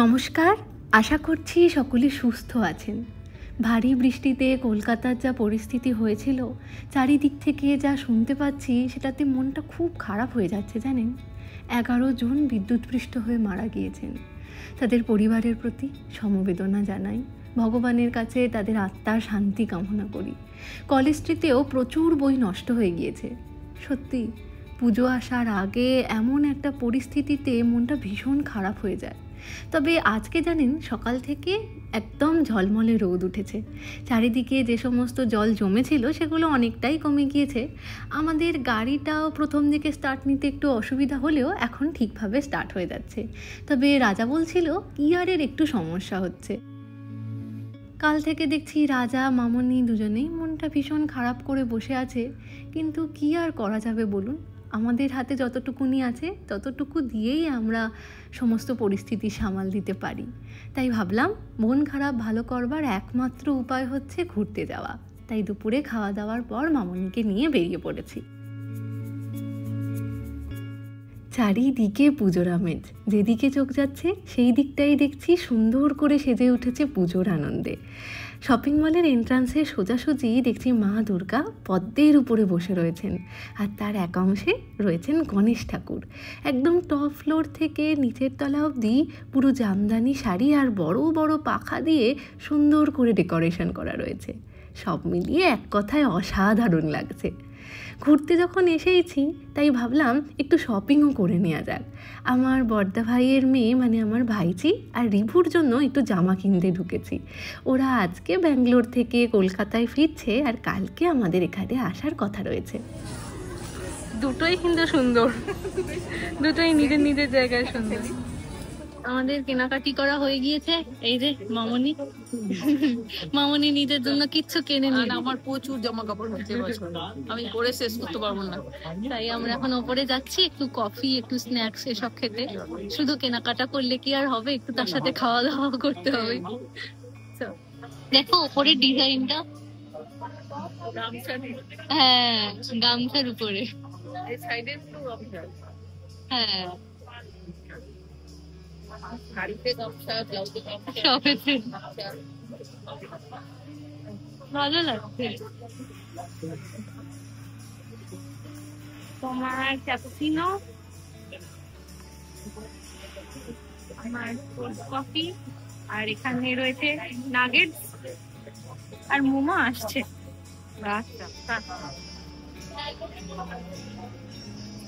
নমস্কার, আশা করছি সকলে সুস্থ আছেন। ভারী বৃষ্টিতে কলকাতার যা পরিস্থিতি হয়েছিল, চারিদিক থেকে যা শুনতে পাচ্ছি সেটাতে মনটা খুব খারাপ হয়ে যাচ্ছে জানেন। 11 জন বিদ্যুৎপৃষ্ট হয়ে মারা গিয়েছেন। তাদের পরিবারের প্রতি সমবেদনা জানাই, ভগবানের কাছে তাদের আত্মার শান্তি কামনা করি। কলেজ স্ট্রিটেও প্রচুর বই নষ্ট হয়ে গিয়েছে। সত্যি পুজো আসার আগে এমন একটা পরিস্থিতিতে মনটা ভীষণ খারাপ হয়ে যায়। তবে আজকে জানেন, সকাল থেকে একদম ঝলমলে রোদ উঠেছে। চারিদিকে যে সমস্ত জল জমেছিল সেগুলো অনেকটাই কমে গিয়েছে। আমাদের গাড়িটাও প্রথম দিকে স্টার্ট নিতে একটু অসুবিধা হলেও এখন ঠিকভাবে স্টার্ট হয়ে যাচ্ছে। তবে রাজা বলছিল গিয়ারের একটু সমস্যা হচ্ছে। কাল থেকে দেখছি রাজা মামনি দুজনেই মনটা ভীষণ খারাপ করে বসে আছে। কিন্তু কি আর করা যাবে বলুন, আমাদের হাতে যতটুকুনি আছে ততটুকু দিয়েই আমরা সমস্ত পরিস্থিতি সামাল দিতে পারি। তাই ভাবলাম মন খারাপ ভালো করবার একমাত্র উপায় হচ্ছে ঘুরতে যাওয়া। তাই দুপুরে খাওয়া দাওয়ার পর মামনিকে নিয়ে বেরিয়ে পড়েছি। চারিদিকে পুজোর আমেজ, যেদিকে চোখ যাচ্ছে সেই দিকটাই দেখছি সুন্দর করে সেজে উঠেছে পুজোর আনন্দে। শপিং মলের এন্ট্রান্সে সোজাসুজি দেখছি মা দুর্গা পদ্মের উপরে বসে রয়েছেন, আর তার এক অংশে রয়েছেন গণেশ ঠাকুর। একদম টপ ফ্লোর থেকে নিচের তলা অবধি পুরো জামদানি শাড়ি আর বড় বড় পাখা দিয়ে সুন্দর করে ডেকোরেশন করা রয়েছে। সব মিলিয়ে এক কথায় অসাধারণ লাগছে। ঘুরতে যখন এসেইছি তাই ভাবলাম একটু শপিংও করে নেওয়া যাক। আমার বড়দা ভাইয়ের মেয়ে মানে আমার ভাইজি আর রিভুর জন্য একটু জামা কিনতে ঢুকেছি। ওরা আজকে ব্যাঙ্গালোর থেকে কলকাতায় ফিরছে আর কালকে আমাদের এখানে আসার কথা রয়েছে। দুটোই কিন্তু সুন্দর, দুটোই নিজের নিজের জায়গায় সুন্দর। আমাদের কেনাকাটি করা হয়ে গিয়েছে। এই যে মামনি নিজের জন্য কিচ্ছু কেনে নি। আমার প্রচুর জামা কাপড় হচ্ছে, আমি পরে শেষ করতে পারবো না। তাই আমরা এখন ওপরে যাচ্ছি একটু কফি, একটু স্ন্যাক্স এসব খেতে। শুধু কেনাকাটা করলে কি আর হবে, একটু তার সাথে খাওয়া দাওয়া করতে হবে। দেখো ওপরের ডিজাইনটা, হ্যাঁ গামছার উপরে, হ্যাঁ ভালো লাগছে। তোমার ক্যাপুচিনো, আমার কফি, আর এখানে রয়েছে নাগেটস আর মোমো আসছে।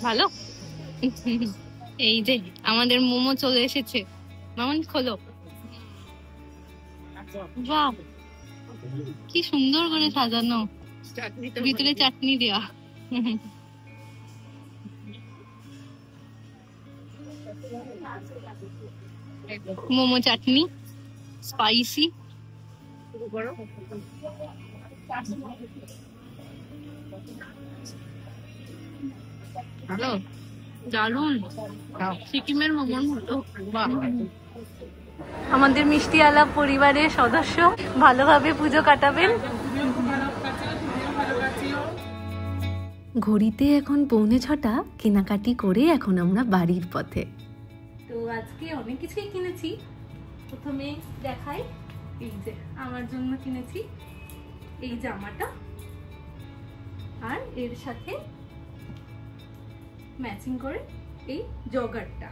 ভালো। এই যে আমাদের মোমো চলে এসেছে। মামন খোলো। বাহ, কি সুন্দর করে সাজানো, ভিতরে চাটনি দেওয়া। মোমো চাটনি স্পাইসি। ভালো, দারুন, সিকিমের মোমোর মতো। আমাদের মিষ্টি আলাপ পরিবারের সদস্য ভালোভাবে পুজো কাটাবেন। ঘড়িতে এখন 6:45, কেনাকাটি করে এখন আমরা বাড়ির পথে। তো আজকে অনেক কিছুই কিনেছি। প্রথমে দেখাই, এই যে আমার জন্য কিনেছি এই জামাটা, আর এর সাথে ম্যাচিং করে এই জগারটা,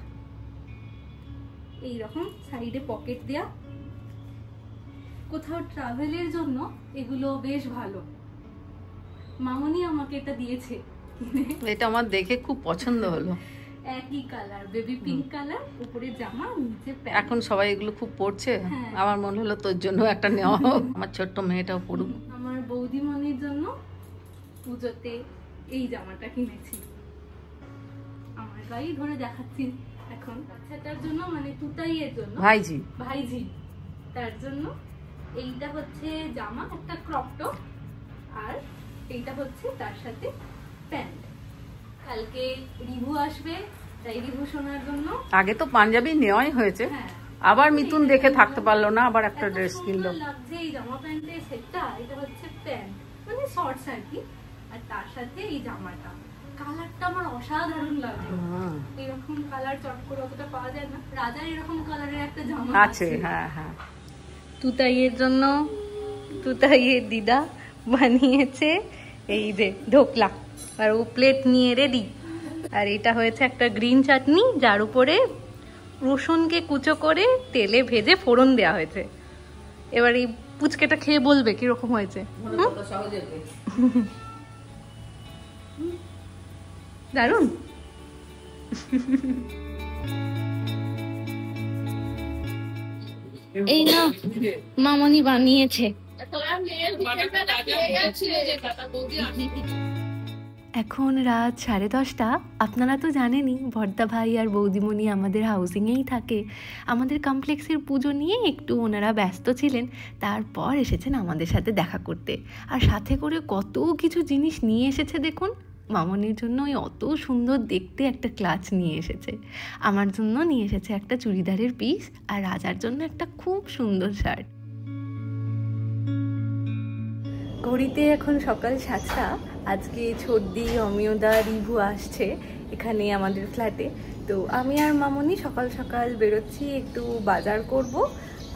এইরকম সাইডে পকেট দেয়া। কোথাও ট্রাভেলের জন্য এগুলো বেশ ভালো। মামনি আমাকে এটা দিয়েছে কিনে। এটা আমার দেখে খুব পছন্দ হলো। একই কালার, বেবি পিঙ্ক কালার, উপরে জামা নিচে প্যান্ট। এখন সবাই এগুলো খুব পরছে, আমার মনে হলো তোর জন্য একটা নেওয়া হোক, আমার ছোট্ট মেয়েটাও পড়ুক। আমার বৌদিমণির জন্য পুজোতে এই জামাটা কিনেছি। আমার গাই ধরে দেখাচ্ছি এখন। বাচ্চাটার জন্য মানে তুতাইয়ের জন্য, ভাইজি তার জন্য এইটা হচ্ছে জামা, একটা ক্রপ টপ, আর এইটা হচ্ছে তার সাথে প্যান্ট। কালকে রিভু আসবে, তাই রিভু শোনার জন্য আগে তো পাঞ্জাবি নেওয়াই হয়েছে, আবার মিতুন দেখে থাকতে পারলো না, আবার একটা ড্রেস কিনলো। লাগছে এই জামা প্যান্টের সেটটা। এটা হচ্ছে প্যান্ট মানে শর্টস আর কি, আর তার সাথে এই জামাটা। কালারটা আমার অসাধারণ লাগলো। এরকম কালার চট করে অতটা পাওয়া যায় না। রাজার এরকম কালারের একটা জামা আছে। হ্যাঁ হ্যাঁ, তুতাইয়ের জন্য তুতাইয়ের দিদা বানিয়েছে এই যে ঢোকলা, আর ও প্লেট নিয়ে রেডি। আর এটা হয়েছে একটা গ্রিন চাটনি, যার উপরে রসুনকে কুচো করে তেলে ভেজে ফোড়ন দেওয়া হয়েছে। এবার এই পুচকেটা খেয়ে বলবে কিরকম হয়েছে। দারুন। এই না মামনি বানিয়েছে। এখন রাত 10:30। আপনারা তো জানেনই ভর্তা ভাই আর বৌদিমণি আমাদের হাউজিংয়েই থাকে। আমাদের কমপ্লেক্সের পুজো নিয়ে একটু ওনারা ব্যস্ত ছিলেন, তারপর এসেছেন আমাদের সাথে দেখা করতে। আর সাথে করে কত কিছু জিনিস নিয়ে এসেছে দেখুন। মামনির জন্য ওই অত সুন্দর দেখতে একটা ক্লাচ নিয়ে এসেছে, আমার জন্য নিয়ে এসেছে একটা চুড়িদারের পিস, আর রাজার জন্য একটা খুব সুন্দর শার্ট। ঘড়িতে এখন সকাল 7টা। আজকে ছোটদি, অমিয়দা, রিভু আসছে এখানে আমাদের ফ্ল্যাটে। তো আমি আর মামনি সকাল সকাল বেরোচ্ছি, একটু বাজার করব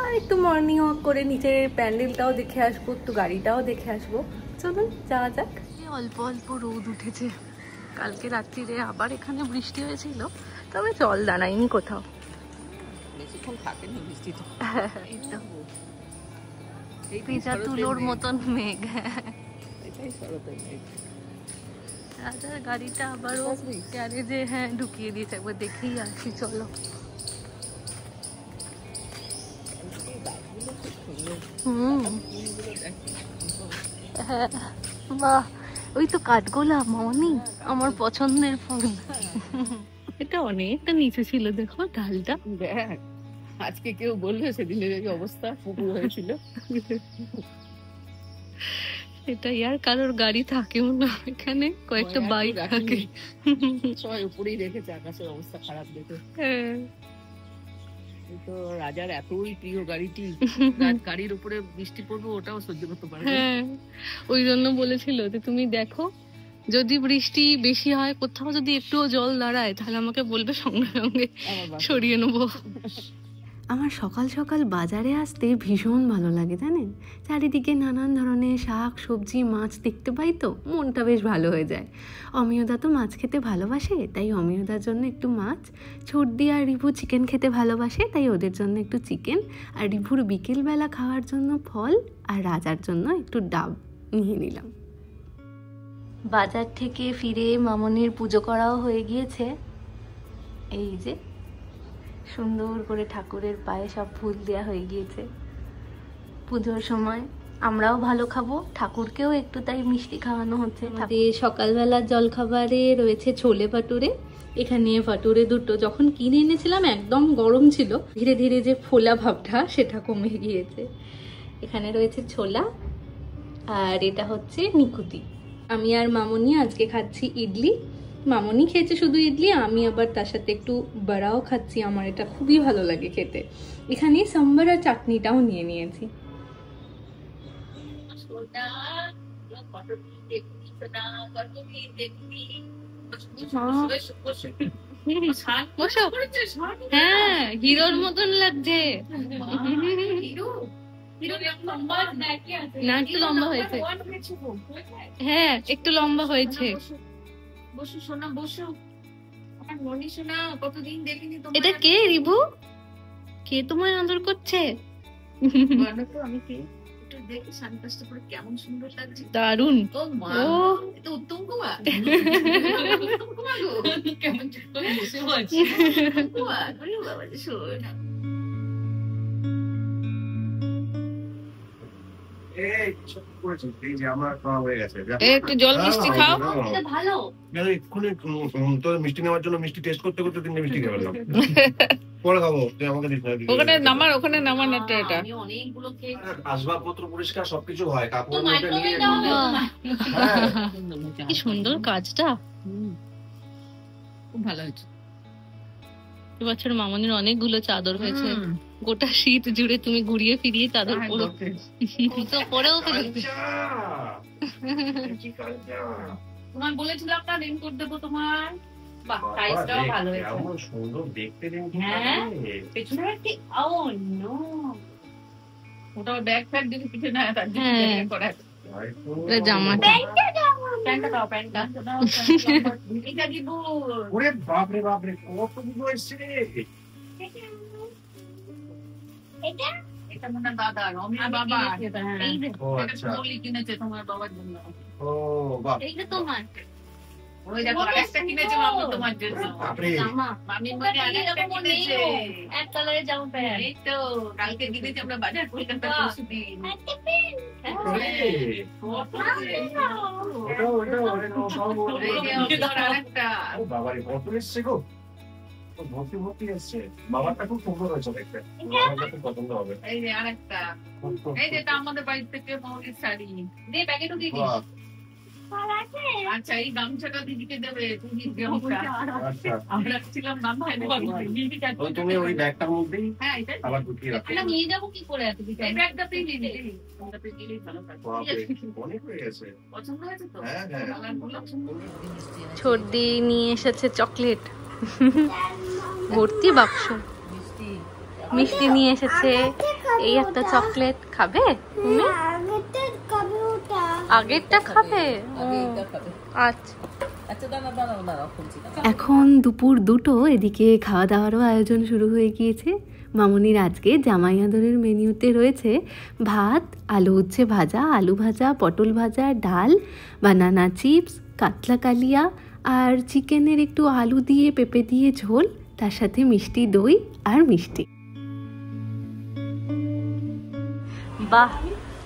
আর একটু মর্নিং ওয়াক করে নিচের প্যান্ডেলটাও দেখে আসবো, একটু গাড়িটাও দেখে আসবো। চলুন যাওয়া যাক। অল্প অল্প রোদ উঠেছে। কালকে রাত্রিরে আবার এখানে বৃষ্টি হয়েছিল, তবে জল দাঁড়ায়নি কোথাও। বেশিক্ষণ থাকেনি বৃষ্টিটা। পিজা তুলোর মতন মেঘ। এটাই শরতের মেঘ। রাজার গাড়িটা আবারও গ্যারেজে ঢুকিয়ে দিয়েছে, একবার দেখেই আসি। চলো। বাহ, ওই তো কাঠগোলাপ মামনি, আমার পছন্দের ফুল। এটা অনেকটা নিচে ছিল, দেখো ঢালটা। দেখ, আজকে কেউ বললো সেদিনের এই অবস্থা পুকুর হয়েছিল। এটা আর কারোর গাড়ি থাকেও না এখানে, কয়েকটা বাইক থাকে, সবাই উপরেই রেখেছে। আকাশের অবস্থা খারাপ দেখে। তো রাজার এতই প্রিয় গাড়িটি, গাড়ির উপরে বৃষ্টি পড়বে ওটাও সহ্য করতে পারে। ওই জন্য বলেছিল যে তুমি দেখো, যদি বৃষ্টি বেশি হয়, কোথাও যদি একটুও জল দাঁড়ায়, তাহলে আমাকে বলবে, সঙ্গে সঙ্গে সরিয়ে নেবো। আমার সকাল সকাল বাজারে আসতে ভীষণ ভালো লাগে জানেন। চারিদিকে নানান ধরনের শাক, সবজি, মাছ দেখতে পাই, তো মনটা বেশ ভালো হয়ে যায়। অমিয়দা তো মাছ খেতে ভালোবাসে, তাই অমিয়দার জন্য একটু মাছ। ছোটদি আর রিভু চিকেন খেতে ভালোবাসে, তাই ওদের জন্য একটু চিকেন। আর রিভুর বিকেলবেলা খাওয়ার জন্য ফল, আর রাজার জন্য একটু ডাব নিয়ে নিলাম। বাজার থেকে ফিরে মামনির পুজো করাও হয়ে গিয়েছে। এই যে সুন্দর করে ঠাকুরের পায়ে সব ফুল দেওয়া হয়ে গিয়েছে। পুজোর সময় আমরাও ভালো খাবো, ঠাকুরকেও একটু তাই মিষ্টি খাওয়ানো হচ্ছে। সকালবেলার জলখাবারে রয়েছে ছোলে ভাটুরে। এখানে ভাটুরে দুটো যখন কিনে এনেছিলাম একদম গরম ছিল, ধীরে ধীরে যে ফোলা ভাবটা সেটা কমে গিয়েছে। এখানে রয়েছে ছোলা, আর এটা হচ্ছে নিকুতি। আমি আর মামনি আজকে খাচ্ছি ইডলি। মামনি খেয়েছে শুধু ইডলি, আমি আবার তার সাথে একটু বড়াও খাচ্ছি। আমার এটা খুবই ভালো লাগে খেতে। এখানে সাম্বার আর চাটনিটাও নিয়ে নিয়েছি। হ্যাঁ, হিরোর মতন লাগছে। না, একটু লম্বা হয়েছে। হ্যাঁ, একটু লম্বা হয়েছে। বসো সোনা, বসো। আমার মনি সোনা, কতদিন দেখিনি তোমায়। এটা কে রিভু? কে তোমায় আদর করছে? বলো তো আমি কে? একটু দেখি সানগ্লাসটা পরে কেমন সুন্দর লাগছে। দারুণ। ও মা, এটা উত্তম কুমার। উত্তম কুমার গো, কেমন করে বসে আছে। উত্তম কুমার, বলো বাবা যে সোনা। একটু জল মিষ্টি খাও। ভালো মিষ্টি নেওয়ার জন্য মিষ্টি টেস্ট করতে করতে তিনটে মিষ্টি খেয়ে ফেললাম। পরে খাবো, তুই আমাকে দিস না। ওখানে নামার একটা এটা আসবাবপত্র পরিষ্কার সবকিছু হয়, কাপড় কি সুন্দর কাজটা। খুব ভালো হয়েছে। এবছর মামনির অনেকগুলো চাদর হয়েছে। গোটা শীত জুড়ে তুমি ঘুরিয়ে ফিরিয়ে চাদর পরেও তোমার বলেছিলাম না রেইনকোট দেবো তোমার। বাহ, সাইজটাও ভালো হয়েছে। কেমন সুন্দর দেখতে রেইনকোট। হ্যাঁ, পেছনে একটি নো, ওটা ব্যাগ ফ্যাগ দিকে পিছনে না, তার দিকে করা জামাটা প্যান্টটা দাও, প্যান্টটা দাও, এটা দিব। ওরে বাপ রে বাপ রে, কত কিছু এসছে রে। এটা মনে হয় দাদার, আমার বাবা। এই যে ও এটা আচ্ছা, বলি কিনেছে তোমার বাবার জন্য। ও বাহ, এইটা তোমার। ওই দেখো আরেকটা কিনেছে মামু তোমার জন্য। বাপরে। মামির মধ্যে আরেকটা কিনেছে, এক কালারের জামা প্যান্ট। এই তো কালকে কিনেছে আমরা বাজার কলকাতা পরশুদিন। ওরে, আরেকটা ও বাবারে, কত এসছে গো। ও ভর্তি ভর্তি এসছে। বাবারটা খুব সুন্দর হয়েছে দেখতে, বাবারটা খুব পছন্দ হবে। এই যে আরেকটা, এই যে এটা আমাদের বাড়ি থেকে মৌলির শাড়ি দিয়ে প্যাকেট ঢুকিয়ে দিস। বাহ, আচ্ছা, এই গামছাটা দিদিকে দেবে, তুমি গামছা। আচ্ছা। আমরা ছিলাম না ভাই, ওই তুমি ওই ব্যাগটার মধ্যেই হ্যাঁ এটা আবার ঢুকিয়ে রাখো। এটা নিয়ে যাবো কি করে এত কিছু? এই ব্যাগটাতেই নিয়ে নিবি, ওটাতে দিলেই ভালো থাকবে। বাপরে, অনেক হয়ে গেছে। পছন্দ হয়েছে তো? হ্যাঁ, হ্যাঁ। কালারগুলো সুন্দর। ছোটদি নিয়ে এসেছে চকলেট, ভর্তি বাক্স মিষ্টি নিয়ে এসেছে। এই একটা চকলেট খাবে তুমি? আগেরটা খাবে? আচ্ছা, এখন দুপুর 2টো, এদিকে খাওয়া দাওয়ারও আয়োজন শুরু হয়ে গিয়েছে। মামনির আজকে জামাই আদরের মেনুতে রয়েছে ভাত, আলু উচ্ছে ভাজা, আলু ভাজা, পটল ভাজা, ডাল, বানানা চিপস, কাতলা কালিয়া আর চিকেনের একটু আলু দিয়ে পেঁপে দিয়ে ঝোল, তার সাথে মিষ্টি দই আর মিষ্টি। বাহ,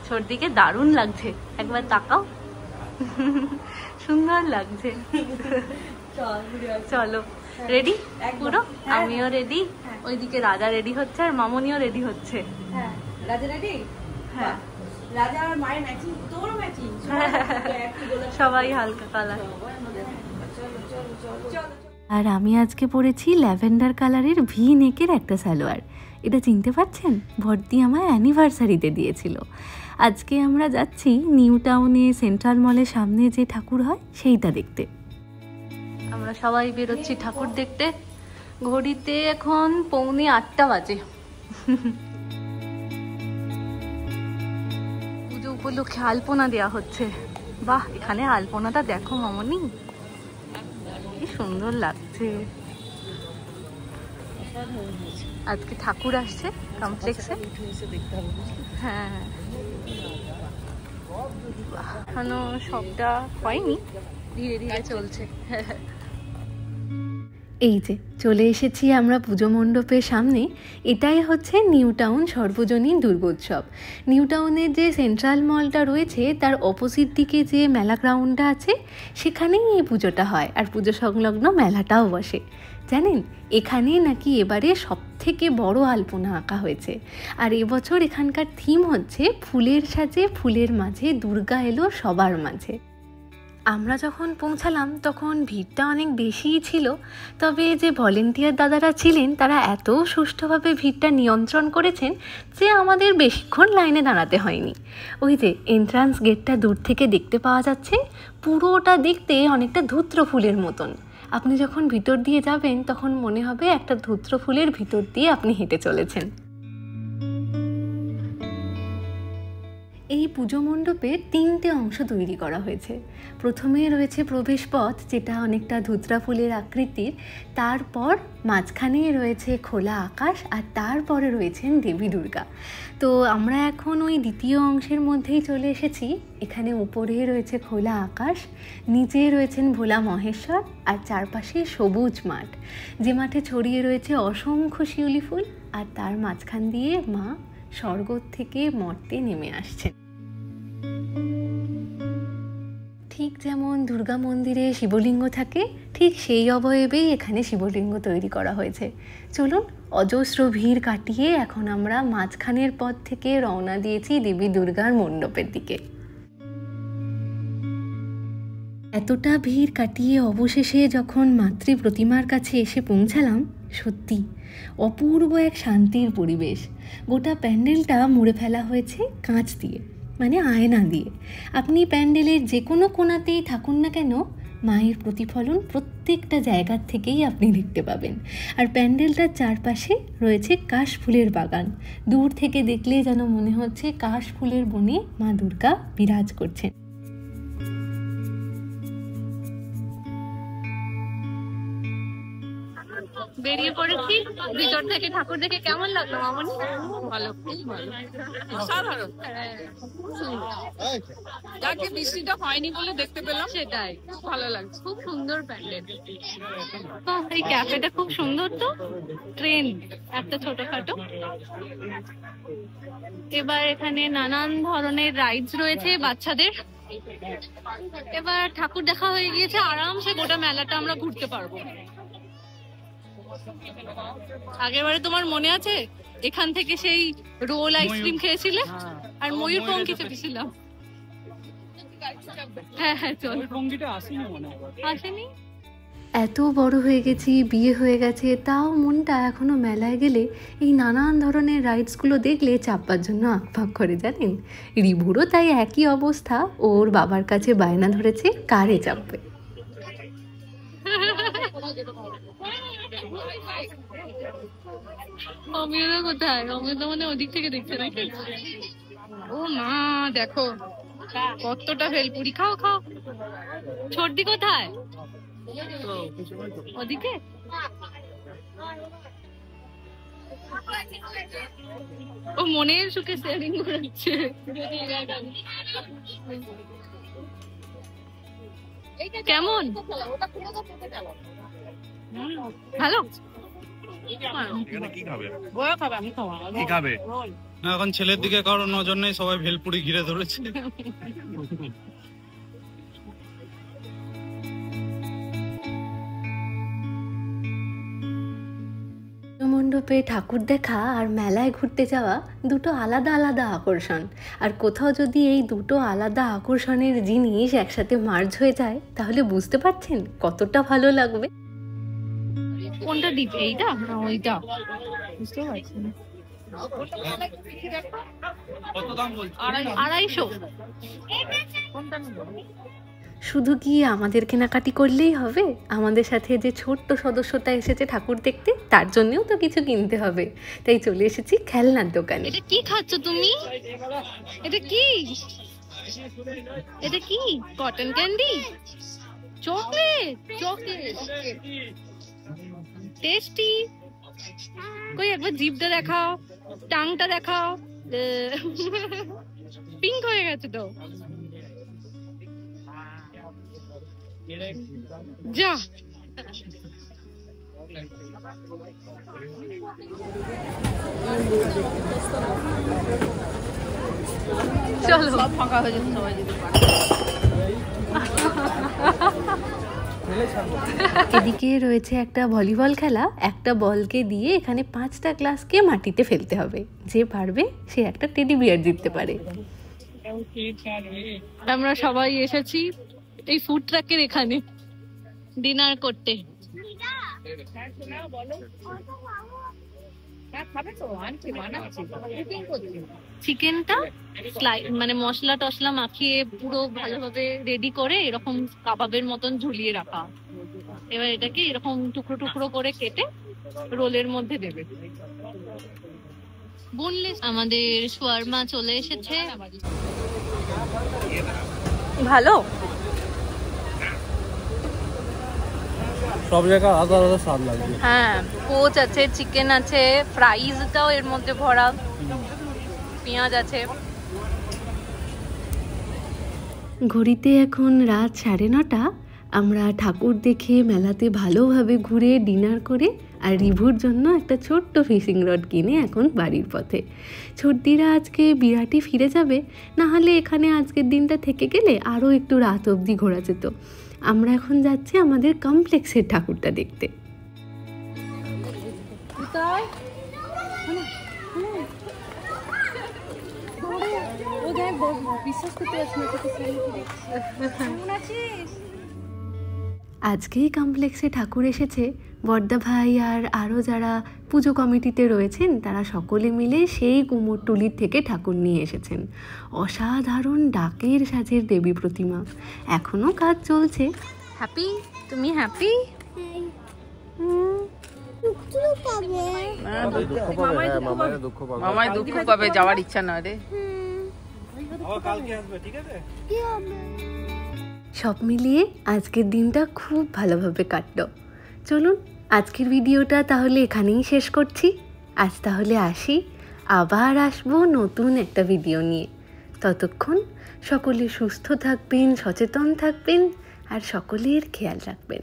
সর্দিকে দারুণ লাগছে, একবার তাকাও, সুন্দর লাগছে। চলো, রেডি পুরো? আমিও রেডি, ওইদিকে রাজা রেডি হচ্ছে আর মামনিও রেডি হচ্ছে। হ্যাঁ, রাজা রেডি? হ্যাঁ, রাজা আর মায়ের ম্যাচিং, তোরও ম্যাচিং, সবাই হালকা কালার। চলো চলো চলো চলো। আর আমি আজকে পরেছি ল্যাভেন্ডার কালারের ভি নেকের একটা সালোয়ার। এটা চিনতে পারছেন? ভর্তি আমার অ্যানিভার্সারিতে দিয়েছিল। আজকে আমরা যাচ্ছি নিউ টাউনে সেন্ট্রাল মলের সামনে যে ঠাকুর হয় সেইটা দেখতে। আমরা সবাই বেরোচ্ছি ঠাকুর দেখতে। ঘড়িতে এখন 7:45 বাজে। পুজো উপলক্ষে আলপনা দেওয়া হচ্ছে। বাহ, এখানে আলপনাটা দেখো মামনি, কি সুন্দর লাগছে। আজকে ঠাকুর আসছে কমপ্লেক্সে। হ্যাঁ, এখনো সবটা হয়নি, ধীরে ধীরে চলছে। এই যে চলে এসেছি আমরা পুজো মণ্ডপের সামনে। এটাই হচ্ছে নিউ টাউন সর্বজনীন দুর্গোৎসব। নিউ টাউনের যে সেন্ট্রাল মলটা রয়েছে তার অপোজিট দিকে যে মেলা গ্রাউন্ডটা আছে সেখানেই এই পুজোটা হয়, আর পুজো সংলগ্ন মেলাটাও বসে। জানেন, এখানে নাকি এবারে সবথেকে বড় আলপনা আঁকা হয়েছে। আর এবছর এখানকার থিম হচ্ছে ফুলের সাজে ফুলের মাঝে দুর্গা এলো সবার মাঝে। আমরা যখন পৌঁছালাম তখন ভিড়টা অনেক বেশিই ছিল, তবে যে ভলেন্টিয়ার দাদারা ছিলেন তারা এত সুষ্ঠুভাবে ভিড়টা নিয়ন্ত্রণ করেছেন যে আমাদের বেশিক্ষণ লাইনে দাঁড়াতে হয়নি। ওই যে এন্ট্রান্স গেটটা দূর থেকে দেখতে পাওয়া যাচ্ছে, পুরোটা দেখতে অনেকটা ধূত্র ফুলের মতন। আপনি যখন ভিতর দিয়ে যাবেন তখন মনে হবে একটা ধূত্র ফুলের ভিতর দিয়ে আপনি হেঁটে চলেছেন। এই পুজো মণ্ডপে 3টে অংশ তৈরি করা হয়েছে। প্রথমে রয়েছে প্রবেশ পথ, যেটা অনেকটা ধুতরা ফুলের আকৃতির। তারপর মাঝখানে রয়েছে খোলা আকাশ, আর তারপরে রয়েছেন দেবী দুর্গা। তো আমরা এখন ওই দ্বিতীয় অংশের মধ্যেই চলে এসেছি। এখানে উপরে রয়েছে খোলা আকাশ, নিচে রয়েছেন ভোলা মহেশ্বর, আর চারপাশে সবুজ মাঠ, যে মাঠে ছড়িয়ে রয়েছে অসংখ্য শিউলি ফুল, আর তার মাঝখান দিয়ে মা স্বর্গ থেকে মর্তে নেমে আসছেন। ঠিক যেমন দুর্গা মন্দিরে শিবলিঙ্গ থাকে, ঠিক সেই অবয়বেই এখানে শিবলিঙ্গ তৈরি করা হয়েছে। চলুন, অজস্র ভিড় কাটিয়ে এখন আমরা মাঝখানের পথ থেকে রওনা দিয়েছি দেবী দুর্গার মণ্ডপের দিকে। এতটা ভিড় কাটিয়ে অবশেষে যখন মাতৃ প্রতিমার কাছে এসে পৌঁছালাম, সত্যি অপূর্ব এক শান্তির পরিবেশ। গোটা প্যান্ডেলটা মুড়ে ফেলা হয়েছে কাঁচ দিয়ে। মানে আয়না দিয়ে। আপনি প্যান্ডেলের যে কোনো কোণাতেই থাকুন না কেন, মায়ের প্রতিফলন প্রত্যেকটা জায়গার থেকেই আপনি দেখতে পাবেন। আর প্যান্ডেলটার চারপাশে রয়েছে কাশফুলের বাগান। দূর থেকে দেখলে যেন মনে হচ্ছে কাশফুলের বনে মা দুর্গা বিরাজ করছেন। বেরিয়ে পড়েছি ভিতর থেকে। ঠাকুর দেখে কেমন লাগলো মামনি? ভালো, খুব ভালো, অসাধারণ। যাকে বৃষ্টিটা হয়নি বলে দেখতে পেলাম, সেটাই, খুব ভালো লাগছে, খুব সুন্দর প্যান্ডেল। এই ক্যাফেটা খুব সুন্দর তো, ট্রেন একটা ছোটখাটো। এবার এখানে নানান ধরনের রাইডস রয়েছে বাচ্চাদের। এবার ঠাকুর দেখা হয়ে গিয়েছে, আরামসে গোটা মেলাটা আমরা ঘুরতে পারবো। আগেরবারে তোমার মনে আছে এখান থেকে সেই রোল আইসক্রিম খেয়েছিলে আর ময়ূরপঙ্খী চেপেছিলাম? হ্যাঁ হ্যাঁ, চল। আসেনি? এত বড় হয়ে গেছি, বিয়ে হয়ে গেছে, তাও মনটা এখনো মেলায় গেলে এই নানান ধরনের রাইডসগুলো দেখলে চাপবার জন্য আঁকপাক করে, জানেন। রিভুরও তাই একই অবস্থা, ওর বাবার কাছে বায়না ধরেছে কারে চাপবে। অমিয়রা কোথায়? অমিয় তো মানে ওদিক থেকে দেখছে নাকি? ও মা দেখো কতটা ভেলপুরি। খাও খাও। ছোটদি কোথায়? ওদিকে। ও মনের সুখে শেয়ারিং করাচ্ছে। কেমন? ভালো। এখন ছেলের দিকে কারো নজর নেই, সবাই ভেলপুরি ঘিরে ধরেছে। মণ্ডপে ঠাকুর দেখা আর মেলায় ঘুরতে যাওয়া দুটো আলাদা আলাদা আকর্ষণ। আর কোথাও যদি এই দুটো আলাদা আকর্ষণের জিনিস একসাথে মার্জ হয়ে যায়, তাহলে বুঝতে পারছেন কতটা ভালো লাগবে। কোনটা দিবে, এইটা না ওইটা? বুঝতে পারছি না। কত দাম বলছো? 250। শুধু কি আমাদের কেনাকাটি করলেই হবে? আমাদের সাথে যে ছোট্ট সদস্যতা এসেছে ঠাকুর দেখতে, তার জন্যও তো কিছু কিনতে হবে। তাই চলে এসেছি খেলনার দোকানে। এটা কি খাচ্ছ তুমি? এটা কি? এটা কি? Cotton candy? Chocolate? Chocolate tasty. কই একবার জিভটা দেখাও, টাংটা দেখাও। পিঙ্ক হয়ে গেছে তো। যা চলো, সব ফাঁকা হয়ে যেত, সবাই যেতে পারে। এদিকে রয়েছে একটা ভলিবল খেলা। একটা বলকে দিয়ে এখানে 5টা গ্লাসকে মাটিতে ফেলতে হবে। যে পারবে সে একটা টেডি বিয়ার জিততে পারে। আমরা সবাই এসেছি এই ফুড ট্রাকের এখানে ডিনার করতে। চিকেনটা মানে মশলা টশলা মাখিয়ে পুরো ভালোভাবে রেডি করে এরকম কাবাবের মতন ঝুলিয়ে রাখা। এবার এটাকে এরকম টুকরো টুকরো করে কেটে রোলের মধ্যে দেবে। বোনলেস আমাদের শাওয়ারমা চলে এসেছে। ভালো। সব জায়গায় আলাদা আলাদা স্বাদ লাগবে। হ্যাঁ, কোচ আছে, চিকেন আছে, ফ্রাইজটাও এর মধ্যে ভরা, পেঁয়াজ আছে। ঘড়িতে এখন রাত 9:30। আমরা ঠাকুর দেখে মেলাতে ভালোভাবে ঘুরে ডিনার করে আর রিভুর জন্য একটা ছোট্ট ফিশিং রড কিনে এখন বাড়ির পথে। ছোটদিরা আজকে বিরাটি ফিরে যাবে, না হলে এখানে আজকের দিনটা থেকে গেলে আরও একটু রাত অবধি ঘোরা যেত। আমরা এখন যাচ্ছি আমাদের কমপ্লেক্সের ঠাকুরটা দেখতে। আজকেই কমপ্লেক্সে ঠাকুর এসেছে বড়দা ভাই আর আরও যারা পুজো কমিটিতে রয়েছেন তারা সকলে মিলে সেই কুমোরটুলির থেকে ঠাকুর নিয়ে এসেছেন। অসাধারণ ডাকের সাজের দেবী প্রতিমা, এখনও কাজ চলছে। হ্যাপি? তুমি হ্যাপি? মামাই দুঃখ পাবে, যাওয়ার ইচ্ছা না রে। সব মিলিয়ে আজকের দিনটা খুব ভালোভাবে কাটলো। চলুন আজকের ভিডিওটা তাহলে এখানেই শেষ করছি। আজ তাহলে আসি, আবার আসবো নতুন একটা ভিডিও নিয়ে। ততক্ষণ সকলে সুস্থ থাকবেন, সচেতন থাকবেন আর সকলের খেয়াল রাখবেন।